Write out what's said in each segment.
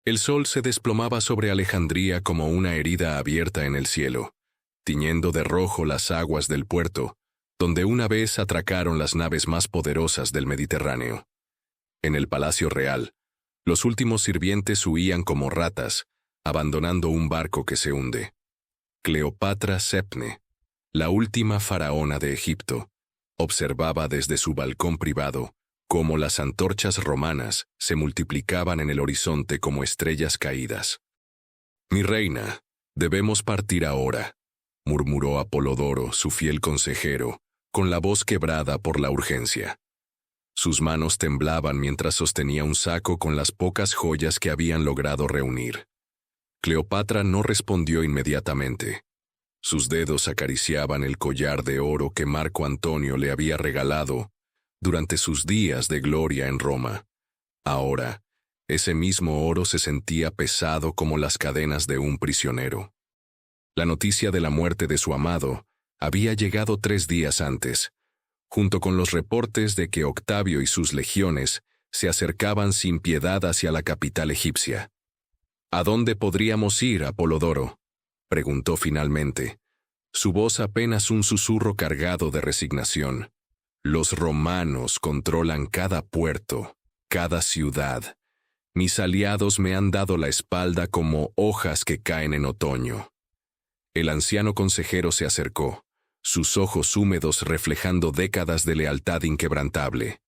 El sol se desplomaba sobre Alejandría como una herida abierta en el cielo, tiñendo de rojo las aguas del puerto, donde una vez atracaron las naves más poderosas del Mediterráneo. En el Palacio Real, los últimos sirvientes huían como ratas, abandonando un barco que se hunde. Cleopatra Sepne, la última faraona de Egipto, observaba desde su balcón privado cómo las antorchas romanas se multiplicaban en el horizonte como estrellas caídas. «Mi reina, debemos partir ahora», murmuró Apolodoro, su fiel consejero, con la voz quebrada por la urgencia. Sus manos temblaban mientras sostenía un saco con las pocas joyas que habían logrado reunir. Cleopatra no respondió inmediatamente. Sus dedos acariciaban el collar de oro que Marco Antonio le había regalado durante sus días de gloria en Roma. Ahora, ese mismo oro se sentía pesado como las cadenas de un prisionero. La noticia de la muerte de su amado había llegado 3 días antes, junto con los reportes de que Octavio y sus legiones se acercaban sin piedad hacia la capital egipcia. «¿A dónde podríamos ir, Apolodoro?», preguntó finalmente, su voz apenas un susurro cargado de resignación. «Los romanos controlan cada puerto, cada ciudad. Mis aliados me han dado la espalda como hojas que caen en otoño». El anciano consejero se acercó, sus ojos húmedos reflejando décadas de lealtad inquebrantable.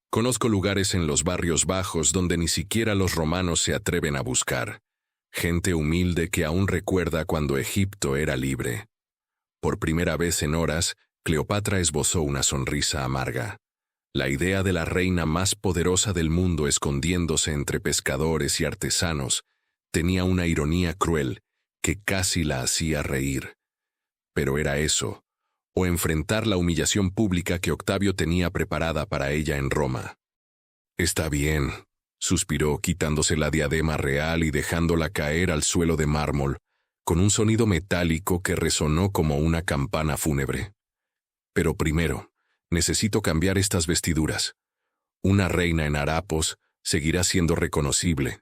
«Conozco lugares en los barrios bajos donde ni siquiera los romanos se atreven a buscar. Gente humilde que aún recuerda cuando Egipto era libre». Por primera vez en horas, Cleopatra esbozó una sonrisa amarga. La idea de la reina más poderosa del mundo escondiéndose entre pescadores y artesanos tenía una ironía cruel que casi la hacía reír. Pero era eso, o enfrentar la humillación pública que Octavio tenía preparada para ella en Roma. «Está bien», suspiró quitándose la diadema real y dejándola caer al suelo de mármol, con un sonido metálico que resonó como una campana fúnebre. «Pero primero, necesito cambiar estas vestiduras. Una reina en harapos seguirá siendo reconocible,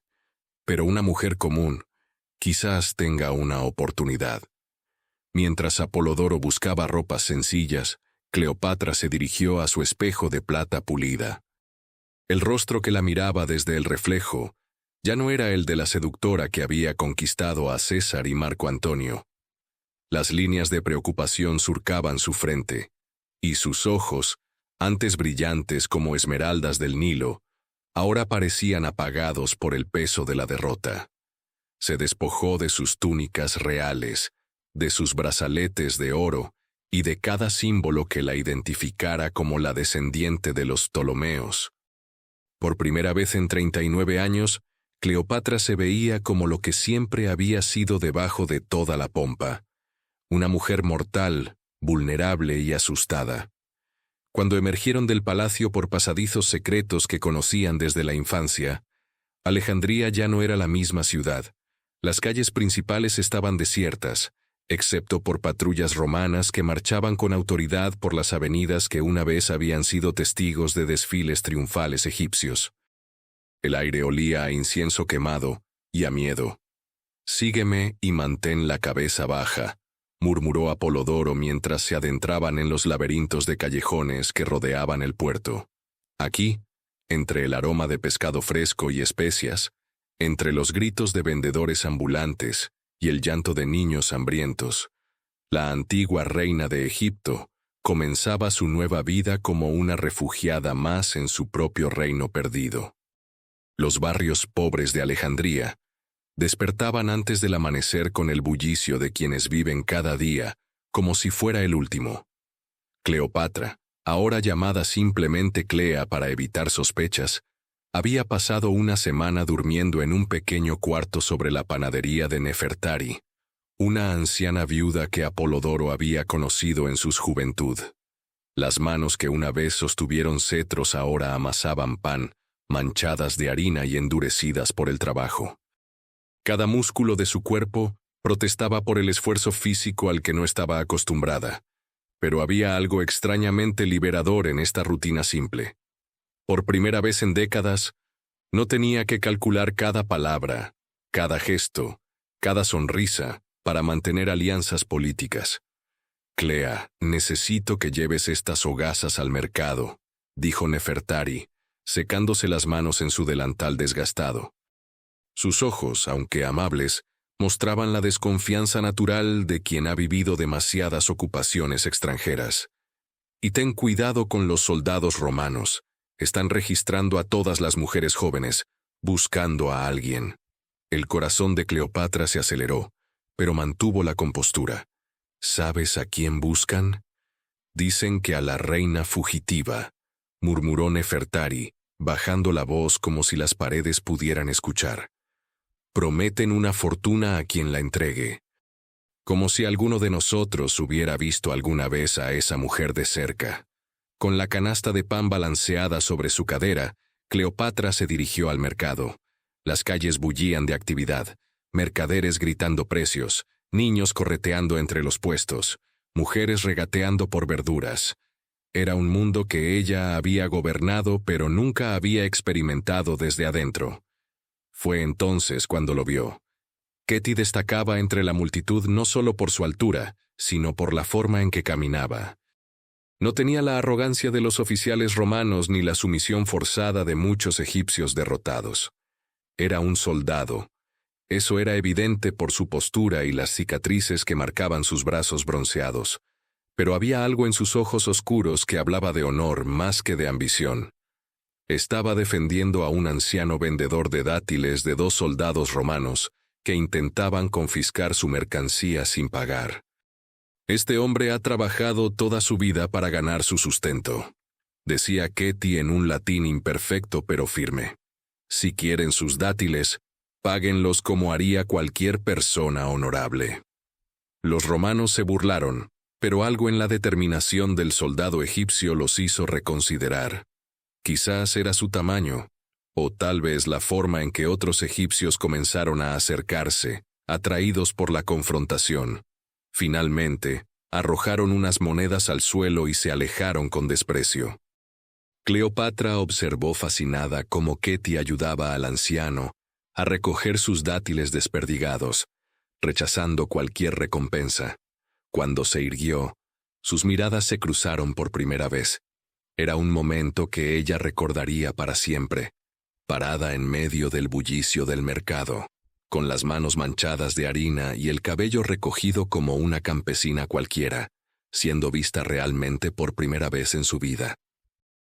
pero una mujer común quizás tenga una oportunidad». Mientras Apolodoro buscaba ropas sencillas, Cleopatra se dirigió a su espejo de plata pulida. El rostro que la miraba desde el reflejo ya no era el de la seductora que había conquistado a César y Marco Antonio. Las líneas de preocupación surcaban su frente, y sus ojos, antes brillantes como esmeraldas del Nilo, ahora parecían apagados por el peso de la derrota. Se despojó de sus túnicas reales, de sus brazaletes de oro y de cada símbolo que la identificara como la descendiente de los Ptolomeos. Por primera vez en 39 años, Cleopatra se veía como lo que siempre había sido debajo de toda la pompa, una mujer mortal, vulnerable y asustada. Cuando emergieron del palacio por pasadizos secretos que conocían desde la infancia, Alejandría ya no era la misma ciudad. Las calles principales estaban desiertas, excepto por patrullas romanas que marchaban con autoridad por las avenidas que una vez habían sido testigos de desfiles triunfales egipcios. El aire olía a incienso quemado y a miedo. «Sígueme y mantén la cabeza baja», murmuró Apolodoro mientras se adentraban en los laberintos de callejones que rodeaban el puerto. Aquí, entre el aroma de pescado fresco y especias, entre los gritos de vendedores ambulantes y el llanto de niños hambrientos, la antigua reina de Egipto comenzaba su nueva vida como una refugiada más en su propio reino perdido. Los barrios pobres de Alejandría despertaban antes del amanecer con el bullicio de quienes viven cada día como si fuera el último. Cleopatra, ahora llamada simplemente Clea para evitar sospechas, había pasado una semana durmiendo en un pequeño cuarto sobre la panadería de Nefertari, una anciana viuda que Apolodoro había conocido en su juventud. Las manos que una vez sostuvieron cetros ahora amasaban pan, manchadas de harina y endurecidas por el trabajo. Cada músculo de su cuerpo protestaba por el esfuerzo físico al que no estaba acostumbrada, pero había algo extrañamente liberador en esta rutina simple. Por primera vez en décadas, No tenía que calcular cada palabra, cada gesto, cada sonrisa para mantener alianzas políticas. Clea, necesito que lleves estas hogazas al mercado, dijo Nefertari, secándose las manos en su delantal desgastado. Sus ojos, aunque amables, mostraban la desconfianza natural de quien ha vivido demasiadas ocupaciones extranjeras. Y ten cuidado con los soldados romanos. Están registrando a todas las mujeres jóvenes, buscando a alguien. El corazón de Cleopatra se aceleró, pero mantuvo la compostura. ¿Sabes a quién buscan? Dicen que a la reina fugitiva, murmuró Nefertari, bajando la voz como si las paredes pudieran escuchar. Prometen una fortuna a quien la entregue. Como si alguno de nosotros hubiera visto alguna vez a esa mujer de cerca. Con la canasta de pan balanceada sobre su cadera, Cleopatra se dirigió al mercado. Las calles bullían de actividad, mercaderes gritando precios, niños correteando entre los puestos, mujeres regateando por verduras. Era un mundo que ella había gobernado pero nunca había experimentado desde adentro. Fue entonces cuando lo vio. Ketty destacaba entre la multitud no solo por su altura, sino por la forma en que caminaba. No tenía la arrogancia de los oficiales romanos ni la sumisión forzada de muchos egipcios derrotados. Era un soldado. Eso era evidente por su postura y las cicatrices que marcaban sus brazos bronceados. Pero había algo en sus ojos oscuros que hablaba de honor más que de ambición. Estaba defendiendo a un anciano vendedor de dátiles de 2 soldados romanos que intentaban confiscar su mercancía sin pagar. Este hombre ha trabajado toda su vida para ganar su sustento, decía Ketty en un latín imperfecto pero firme. Si quieren sus dátiles, páguenlos como haría cualquier persona honorable. Los romanos se burlaron, pero algo en la determinación del soldado egipcio los hizo reconsiderar. Quizás era su tamaño, o tal vez la forma en que otros egipcios comenzaron a acercarse, atraídos por la confrontación. Finalmente, arrojaron unas monedas al suelo y se alejaron con desprecio. Cleopatra observó fascinada cómo Ketty ayudaba al anciano a recoger sus dátiles desperdigados, rechazando cualquier recompensa. Cuando se irguió, sus miradas se cruzaron por primera vez. Era un momento que ella recordaría para siempre, parada en medio del bullicio del mercado, con las manos manchadas de harina y el cabello recogido como una campesina cualquiera, siendo vista realmente por primera vez en su vida.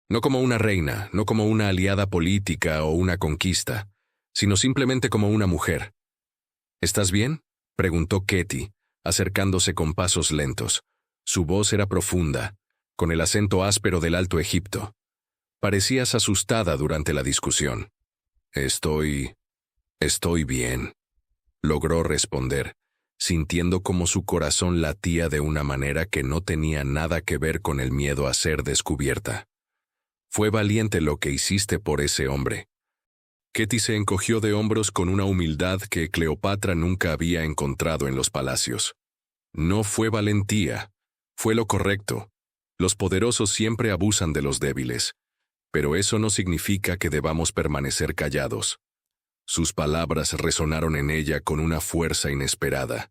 No como una reina, no como una aliada política o una conquista, sino simplemente como una mujer. ¿Estás bien?, preguntó Ketty, acercándose con pasos lentos. Su voz era profunda, con el acento áspero del Alto Egipto. Parecías asustada durante la discusión. Estoy bien, logró responder, sintiendo como su corazón latía de una manera que no tenía nada que ver con el miedo a ser descubierta. Fue valiente lo que hiciste por ese hombre. Ketty se encogió de hombros con una humildad que Cleopatra nunca había encontrado en los palacios. No fue valentía, fue lo correcto. Los poderosos siempre abusan de los débiles, pero eso no significa que debamos permanecer callados. Sus palabras resonaron en ella con una fuerza inesperada.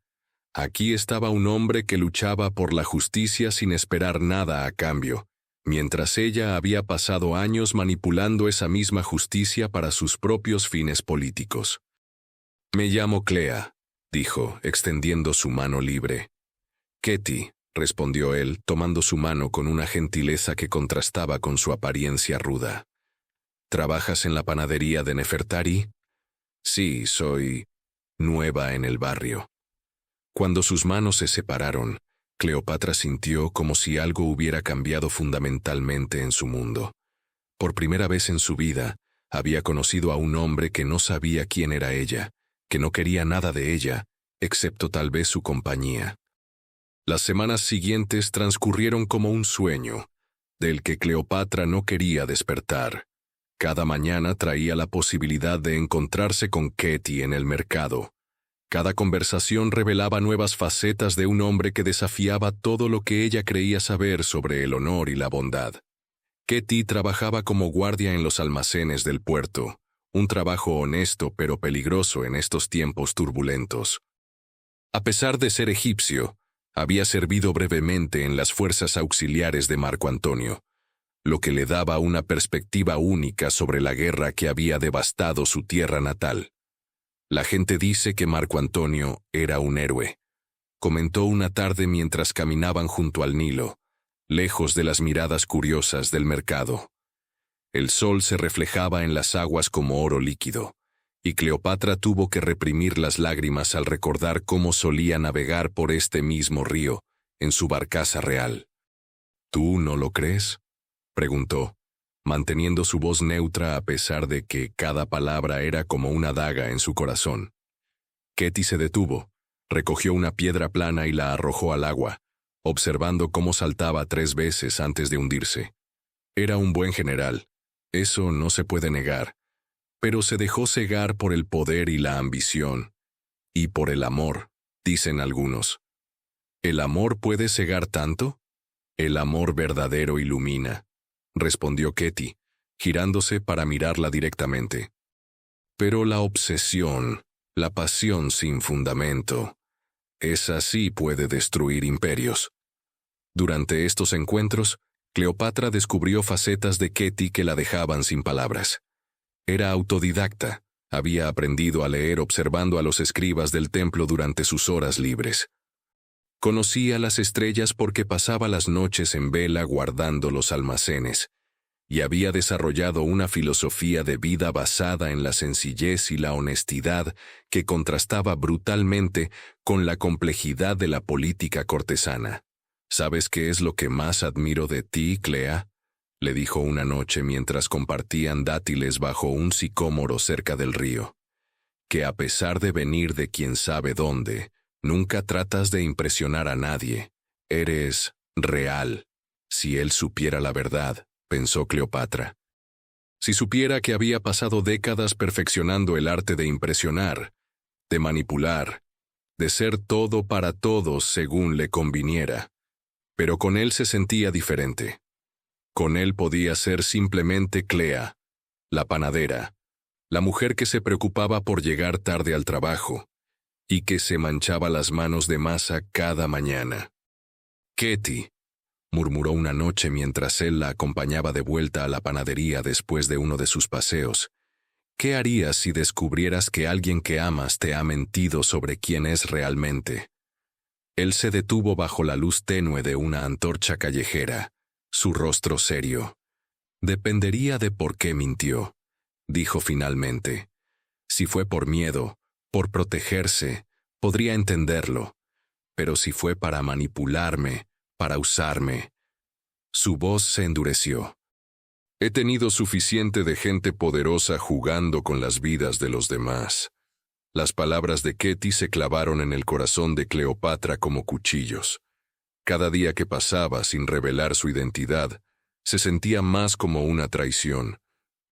Aquí estaba un hombre que luchaba por la justicia sin esperar nada a cambio, mientras ella había pasado años manipulando esa misma justicia para sus propios fines políticos. «Me llamo Clea», dijo, extendiendo su mano libre. «Ketty», respondió él, tomando su mano con una gentileza que contrastaba con su apariencia ruda. «¿Trabajas en la panadería de Nefertari?» «Sí, soy nueva en el barrio». Cuando sus manos se separaron, Cleopatra sintió como si algo hubiera cambiado fundamentalmente en su mundo. Por primera vez en su vida, había conocido a un hombre que no sabía quién era ella, que no quería nada de ella, excepto tal vez su compañía. Las semanas siguientes transcurrieron como un sueño, del que Cleopatra no quería despertar. Cada mañana traía la posibilidad de encontrarse con Ketty en el mercado. Cada conversación revelaba nuevas facetas de un hombre que desafiaba todo lo que ella creía saber sobre el honor y la bondad. Ketty trabajaba como guardia en los almacenes del puerto, un trabajo honesto pero peligroso en estos tiempos turbulentos. A pesar de ser egipcio, había servido brevemente en las fuerzas auxiliares de Marco Antonio, lo que le daba una perspectiva única sobre la guerra que había devastado su tierra natal. La gente dice que Marco Antonio era un héroe, comentó una tarde mientras caminaban junto al Nilo, lejos de las miradas curiosas del mercado. El sol se reflejaba en las aguas como oro líquido, y Cleopatra tuvo que reprimir las lágrimas al recordar cómo solía navegar por este mismo río, en su barcaza real. ¿Tú no lo crees?, preguntó, manteniendo su voz neutra a pesar de que cada palabra era como una daga en su corazón. Ketty se detuvo, recogió una piedra plana y la arrojó al agua, observando cómo saltaba 3 veces antes de hundirse. Era un buen general, eso no se puede negar, pero se dejó cegar por el poder y la ambición, y por el amor, dicen algunos. ¿El amor puede cegar tanto? El amor verdadero ilumina, respondió Ketty, girándose para mirarla directamente. Pero la obsesión, la pasión sin fundamento, esa sí puede destruir imperios. Durante estos encuentros, Cleopatra descubrió facetas de Ketty que la dejaban sin palabras. Era autodidacta, había aprendido a leer observando a los escribas del templo durante sus horas libres. Conocía las estrellas porque pasaba las noches en vela guardando los almacenes, y había desarrollado una filosofía de vida basada en la sencillez y la honestidad que contrastaba brutalmente con la complejidad de la política cortesana. ¿Sabes qué es lo que más admiro de ti, Clea?, le dijo una noche mientras compartían dátiles bajo un sicómoro cerca del río. Que a pesar de venir de quién sabe dónde, nunca tratas de impresionar a nadie. Eres real. Si él supiera la verdad, pensó Cleopatra. Si supiera que había pasado décadas perfeccionando el arte de impresionar, de manipular, de ser todo para todos según le conviniera. Pero con él se sentía diferente. Con él podía ser simplemente Clea, la panadera, la mujer que se preocupaba por llegar tarde al trabajo, y que se manchaba las manos de masa cada mañana. Ketty, murmuró una noche mientras él la acompañaba de vuelta a la panadería después de uno de sus paseos. ¿Qué harías si descubrieras que alguien que amas te ha mentido sobre quién es realmente? Él se detuvo bajo la luz tenue de una antorcha callejera, su rostro serio. Dependería de por qué mintió, dijo finalmente. Si fue por miedo, por protegerse, podría entenderlo. Pero si fue para manipularme, para usarme. Su voz se endureció. He tenido suficiente de gente poderosa jugando con las vidas de los demás. Las palabras de Ketty se clavaron en el corazón de Cleopatra como cuchillos. Cada día que pasaba sin revelar su identidad, se sentía más como una traición,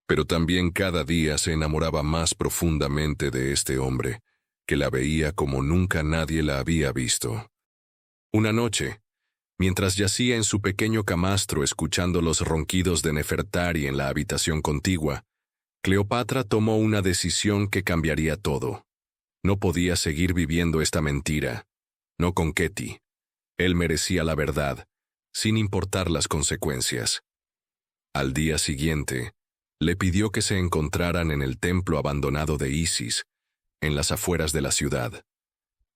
pero también cada día se enamoraba más profundamente de este hombre, que la veía como nunca nadie la había visto. Una noche, mientras yacía en su pequeño camastro escuchando los ronquidos de Nefertari en la habitación contigua, Cleopatra tomó una decisión que cambiaría todo. No podía seguir viviendo esta mentira, no con Ketty. Él merecía la verdad, sin importar las consecuencias. Al día siguiente, le pidió que se encontraran en el templo abandonado de Isis, en las afueras de la ciudad.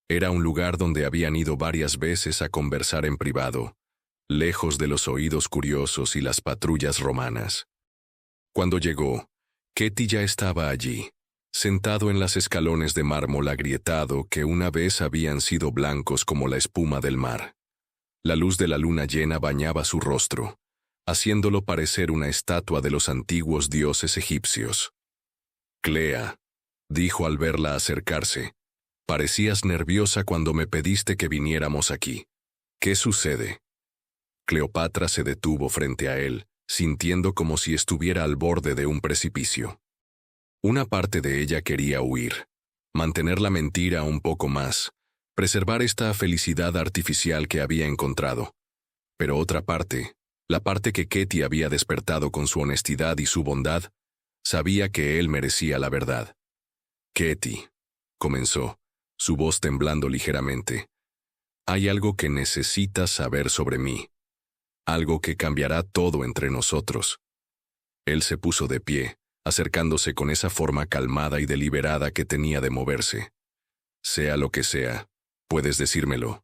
Era un lugar donde habían ido varias veces a conversar en privado, lejos de los oídos curiosos y las patrullas romanas. Cuando llegó, Ketty ya estaba allí, sentado en los escalones de mármol agrietado que una vez habían sido blancos como la espuma del mar. La luz de la luna llena bañaba su rostro, haciéndolo parecer una estatua de los antiguos dioses egipcios. Clea, dijo al verla acercarse, parecías nerviosa cuando me pediste que viniéramos aquí. ¿Qué sucede? Cleopatra se detuvo frente a él, sintiendo como si estuviera al borde de un precipicio. Una parte de ella quería huir, mantener la mentira un poco más, preservar esta felicidad artificial que había encontrado. Pero otra parte, la parte que Ketty había despertado con su honestidad y su bondad, Sabía que él merecía la verdad. Ketty, comenzó, su voz temblando ligeramente. Hay algo que necesitas saber sobre mí. Algo que cambiará todo entre nosotros. Él se puso de pie, acercándose con esa forma calmada y deliberada que tenía de moverse. Sea lo que sea, puedes decírmelo.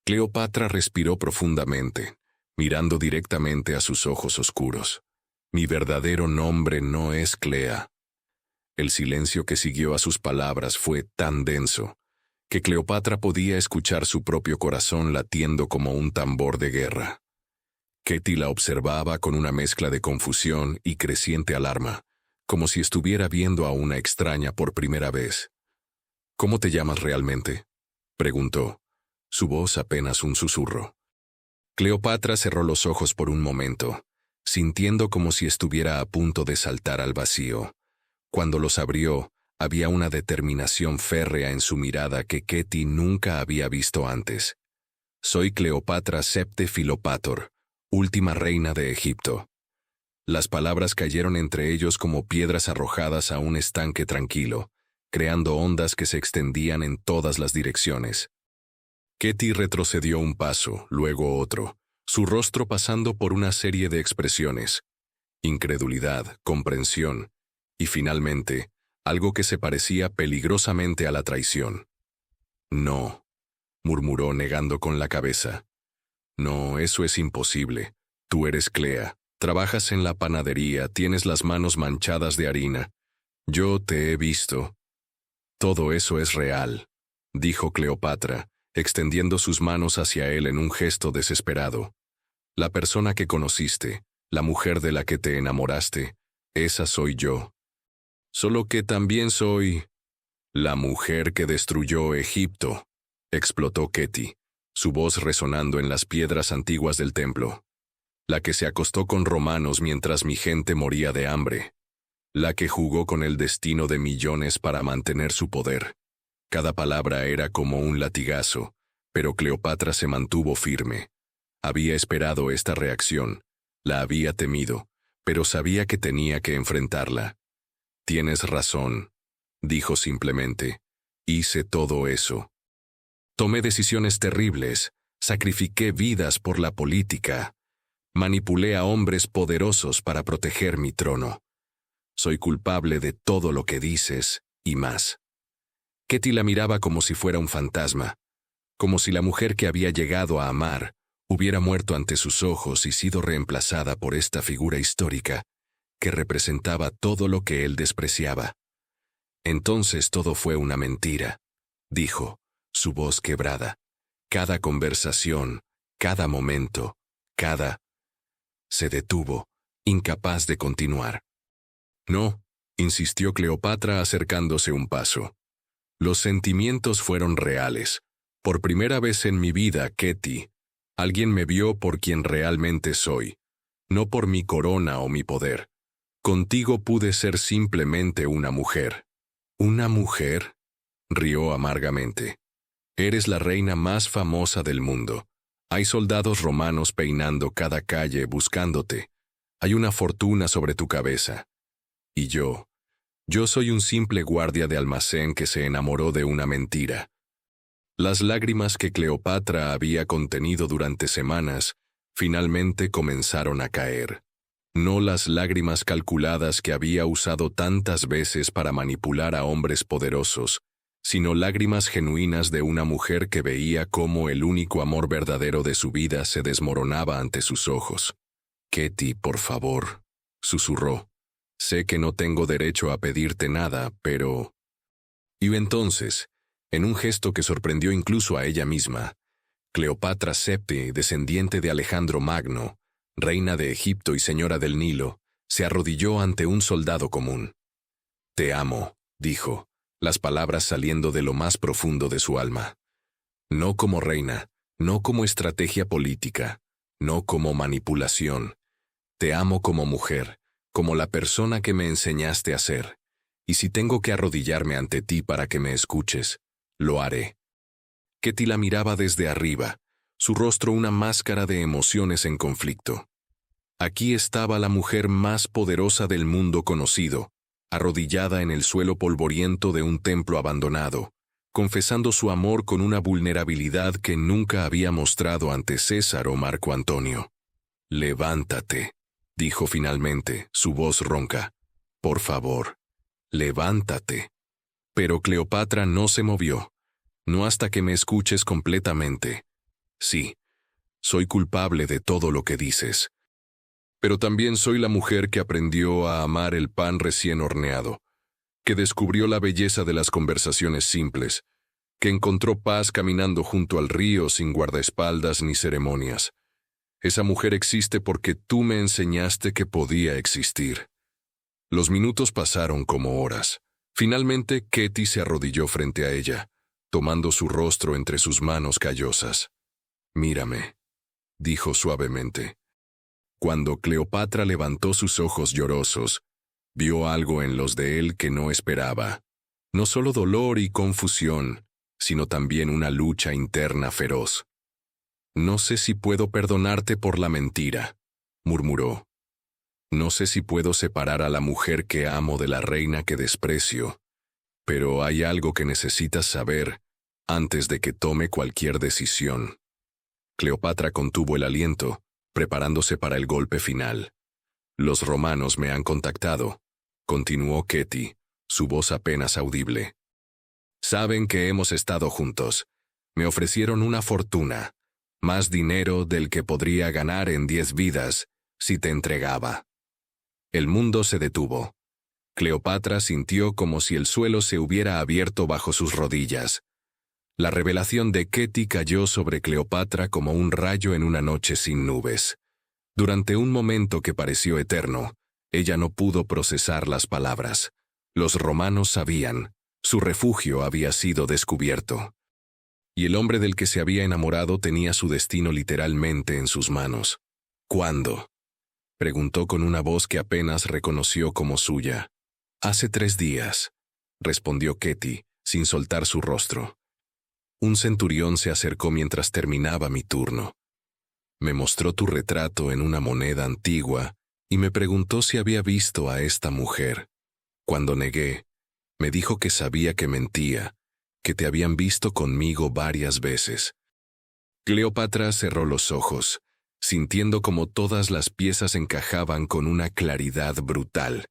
Cleopatra respiró profundamente, mirando directamente a sus ojos oscuros. Mi verdadero nombre no es Clea. El silencio que siguió a sus palabras fue tan denso que Cleopatra podía escuchar su propio corazón latiendo como un tambor de guerra. Ketty la observaba con una mezcla de confusión y creciente alarma, como si estuviera viendo a una extraña por primera vez. ¿Cómo te llamas realmente?, preguntó, su voz apenas un susurro. Cleopatra cerró los ojos por un momento, sintiendo como si estuviera a punto de saltar al vacío. Cuando los abrió, había una determinación férrea en su mirada que Ketty nunca había visto antes. Soy Cleopatra Septe Filopátor, última reina de Egipto. Las palabras cayeron entre ellos como piedras arrojadas a un estanque tranquilo, creando ondas que se extendían en todas las direcciones. Ketty retrocedió un paso, luego otro, su rostro pasando por una serie de expresiones: incredulidad, comprensión, y finalmente, algo que se parecía peligrosamente a la traición. No, murmuró negando con la cabeza. No, eso es imposible. Tú eres Clea, trabajas en la panadería, tienes las manos manchadas de harina. Yo te he visto. Todo eso es real, dijo Cleopatra, extendiendo sus manos hacia él en un gesto desesperado. La persona que conociste, la mujer de la que te enamoraste, esa soy yo. Solo que también soy la mujer que destruyó Egipto, explotó Ketty, su voz resonando en las piedras antiguas del templo. La que se acostó con romanos mientras mi gente moría de hambre. La que jugó con el destino de millones para mantener su poder. Cada palabra era como un latigazo, pero Cleopatra se mantuvo firme. Había esperado esta reacción, la había temido, pero sabía que tenía que enfrentarla. Tienes razón, dijo simplemente. Hice todo eso. Tomé decisiones terribles, sacrifiqué vidas por la política, manipulé a hombres poderosos para proteger mi trono. Soy culpable de todo lo que dices, y más. Ketty la miraba como si fuera un fantasma, como si la mujer que había llegado a amar hubiera muerto ante sus ojos y sido reemplazada por esta figura histórica que representaba todo lo que él despreciaba. Entonces todo fue una mentira, dijo, su voz quebrada. Cada conversación, cada momento, cada... Se detuvo, incapaz de continuar. No, insistió Cleopatra acercándose un paso. Los sentimientos fueron reales. Por primera vez en mi vida, Ketty, alguien me vio por quien realmente soy, no por mi corona o mi poder. Contigo pude ser simplemente una mujer. ¿Una mujer?, rió amargamente. Eres la reina más famosa del mundo. Hay soldados romanos peinando cada calle buscándote. Hay una fortuna sobre tu cabeza. Y yo soy un simple guardia de almacén que se enamoró de una mentira. Las lágrimas que Cleopatra había contenido durante semanas finalmente comenzaron a caer. No las lágrimas calculadas que había usado tantas veces para manipular a hombres poderosos, sino lágrimas genuinas de una mujer que veía cómo el único amor verdadero de su vida se desmoronaba ante sus ojos. Ketty, por favor, susurró. Sé que no tengo derecho a pedirte nada, pero... Y entonces, en un gesto que sorprendió incluso a ella misma, Cleopatra Septe, descendiente de Alejandro Magno, reina de Egipto y señora del Nilo, se arrodilló ante un soldado común. Te amo, dijo, las palabras saliendo de lo más profundo de su alma. No como reina, no como estrategia política, no como manipulación. Te amo como mujer, como la persona que me enseñaste a ser. Y si tengo que arrodillarme ante ti para que me escuches, lo haré. Ketty la miraba desde arriba, su rostro una máscara de emociones en conflicto. Aquí estaba la mujer más poderosa del mundo conocido, arrodillada en el suelo polvoriento de un templo abandonado, confesando su amor con una vulnerabilidad que nunca había mostrado ante César o Marco Antonio. «Levántate», dijo finalmente, su voz ronca. «Por favor, levántate». Pero Cleopatra no se movió. «No hasta que me escuches completamente. Sí, soy culpable de todo lo que dices. Pero también soy la mujer que aprendió a amar el pan recién horneado, que descubrió la belleza de las conversaciones simples, que encontró paz caminando junto al río sin guardaespaldas ni ceremonias. Esa mujer existe porque tú me enseñaste que podía existir». Los minutos pasaron como horas. Finalmente, Ketty se arrodilló frente a ella, tomando su rostro entre sus manos callosas. «Mírame», dijo suavemente. Cuando Cleopatra levantó sus ojos llorosos, vio algo en los de él que no esperaba. No solo dolor y confusión, sino también una lucha interna feroz. «No sé si puedo perdonarte por la mentira», murmuró. «No sé si puedo separar a la mujer que amo de la reina que desprecio, pero hay algo que necesitas saber antes de que tome cualquier decisión». Cleopatra contuvo el aliento, preparándose para el golpe final. «Los romanos me han contactado», continuó Ketty, su voz apenas audible. «Saben que hemos estado juntos. Me ofrecieron una fortuna, más dinero del que podría ganar en 10 vidas si te entregaba». El mundo se detuvo. Cleopatra sintió como si el suelo se hubiera abierto bajo sus rodillas. La revelación de Ketty cayó sobre Cleopatra como un rayo en una noche sin nubes. Durante un momento que pareció eterno, ella no pudo procesar las palabras. Los romanos sabían, su refugio había sido descubierto. Y el hombre del que se había enamorado tenía su destino literalmente en sus manos. «¿Cuándo?», preguntó con una voz que apenas reconoció como suya. «Hace 3 días», respondió Ketty, sin soltar su rostro. «Un centurión se acercó mientras terminaba mi turno. Me mostró tu retrato en una moneda antigua y me preguntó si había visto a esta mujer. Cuando negué, me dijo que sabía que mentía, que te habían visto conmigo varias veces». Cleopatra cerró los ojos, sintiendo como todas las piezas encajaban con una claridad brutal.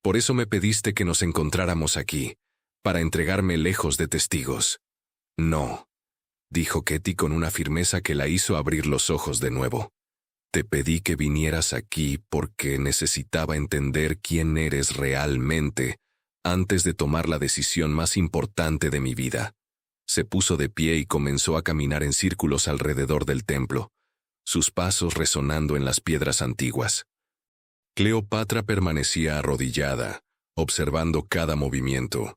«Por eso me pediste que nos encontráramos aquí, para entregarme lejos de testigos». «No», dijo Ketty con una firmeza que la hizo abrir los ojos de nuevo. «Te pedí que vinieras aquí porque necesitaba entender quién eres realmente antes de tomar la decisión más importante de mi vida». Se puso de pie y comenzó a caminar en círculos alrededor del templo, sus pasos resonando en las piedras antiguas. Cleopatra permanecía arrodillada, observando cada movimiento,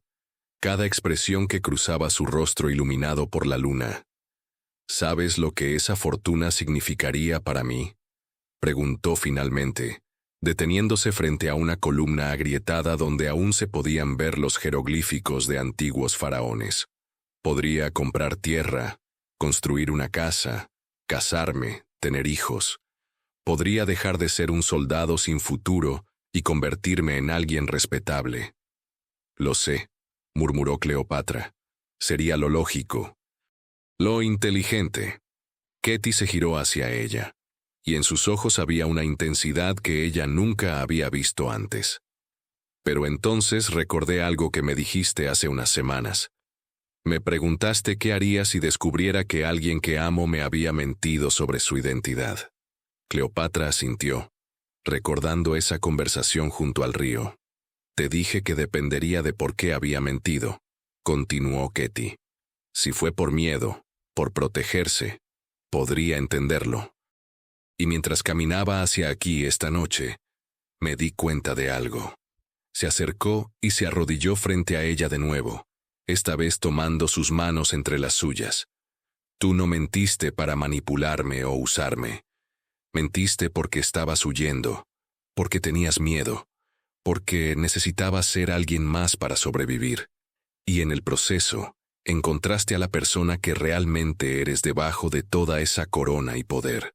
cada expresión que cruzaba su rostro iluminado por la luna. «¿Sabes lo que esa fortuna significaría para mí?», preguntó finalmente, deteniéndose frente a una columna agrietada donde aún se podían ver los jeroglíficos de antiguos faraones. «Podría comprar tierra, construir una casa, casarme, tener hijos. Podría dejar de ser un soldado sin futuro y convertirme en alguien respetable». «Lo sé», murmuró Cleopatra. «Sería lo lógico, lo inteligente». Ketty se giró hacia ella, y en sus ojos había una intensidad que ella nunca había visto antes. «Pero entonces recordé algo que me dijiste hace unas semanas. Me preguntaste qué haría si descubriera que alguien que amo me había mentido sobre su identidad». Cleopatra asintió, recordando esa conversación junto al río. «Te dije que dependería de por qué había mentido», continuó Ketty. «Si fue por miedo, por protegerse, podría entenderlo. Y mientras caminaba hacia aquí esta noche, me di cuenta de algo». Se acercó y se arrodilló frente a ella de nuevo, esta vez tomando sus manos entre las suyas. «Tú no mentiste para manipularme o usarme. Mentiste porque estabas huyendo, porque tenías miedo, porque necesitabas ser alguien más para sobrevivir. Y en el proceso, encontraste a la persona que realmente eres debajo de toda esa corona y poder».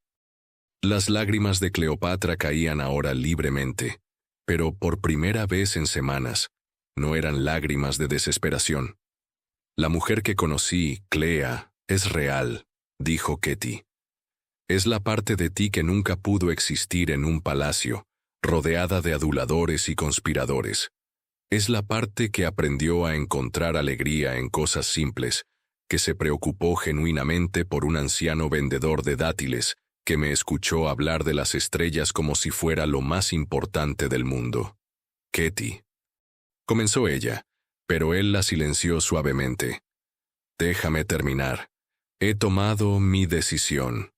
Las lágrimas de Cleopatra caían ahora libremente, pero por primera vez en semanas, no eran lágrimas de desesperación. La mujer que conocí, Clea, es real, dijo Ketty. Es la parte de ti que nunca pudo existir en un palacio, rodeada de aduladores y conspiradores. Es la parte que aprendió a encontrar alegría en cosas simples, que se preocupó genuinamente por un anciano vendedor de dátiles, que me escuchó hablar de las estrellas como si fuera lo más importante del mundo. Ketty. Comenzó ella, pero él la silenció suavemente. Déjame terminar. He tomado mi decisión.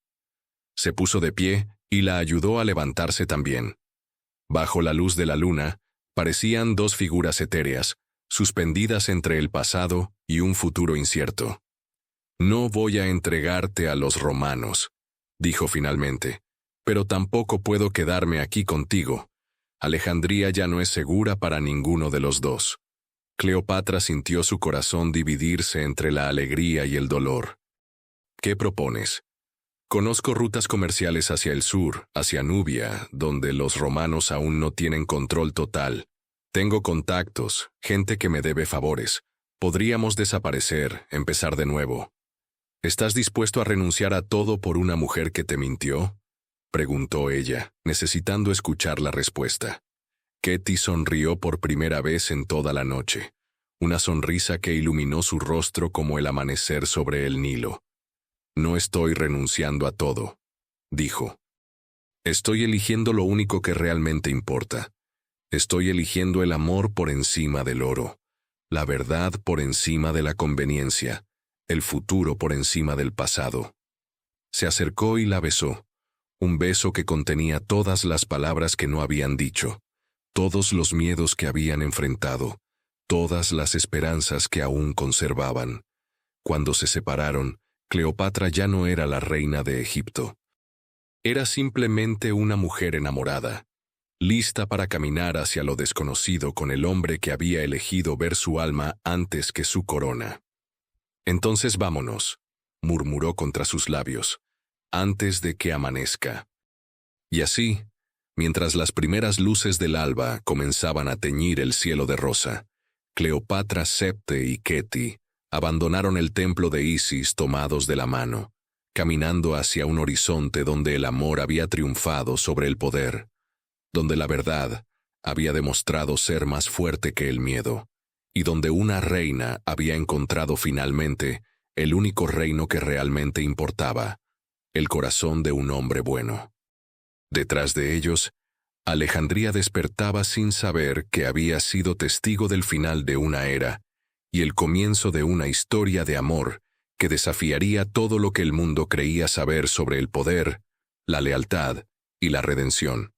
Se puso de pie y la ayudó a levantarse también. Bajo la luz de la luna, parecían dos figuras etéreas, suspendidas entre el pasado y un futuro incierto. No voy a entregarte a los romanos, dijo finalmente, pero tampoco puedo quedarme aquí contigo. Alejandría ya no es segura para ninguno de los dos. Cleopatra sintió su corazón dividirse entre la alegría y el dolor. ¿Qué propones? Conozco rutas comerciales hacia el sur, hacia Nubia, donde los romanos aún no tienen control total. Tengo contactos, gente que me debe favores. Podríamos desaparecer, empezar de nuevo. ¿Estás dispuesto a renunciar a todo por una mujer que te mintió? Preguntó ella, necesitando escuchar la respuesta. Ketty sonrió por primera vez en toda la noche, una sonrisa que iluminó su rostro como el amanecer sobre el Nilo. No estoy renunciando a todo, dijo. Estoy eligiendo lo único que realmente importa. Estoy eligiendo el amor por encima del oro, la verdad por encima de la conveniencia, el futuro por encima del pasado. Se acercó y la besó, un beso que contenía todas las palabras que no habían dicho, todos los miedos que habían enfrentado, todas las esperanzas que aún conservaban. Cuando se separaron, Cleopatra ya no era la reina de Egipto. Era simplemente una mujer enamorada, lista para caminar hacia lo desconocido con el hombre que había elegido ver su alma antes que su corona. Entonces vámonos, murmuró contra sus labios, antes de que amanezca. Y así, mientras las primeras luces del alba comenzaban a teñir el cielo de rosa, Cleopatra, Septe y Ketty abandonaron el templo de Isis tomados de la mano, caminando hacia un horizonte donde el amor había triunfado sobre el poder, donde la verdad había demostrado ser más fuerte que el miedo, y donde una reina había encontrado finalmente el único reino que realmente importaba, el corazón de un hombre bueno. Detrás de ellos, Alejandría despertaba sin saber que había sido testigo del final de una era y el comienzo de una historia de amor que desafiaría todo lo que el mundo creía saber sobre el poder, la lealtad y la redención.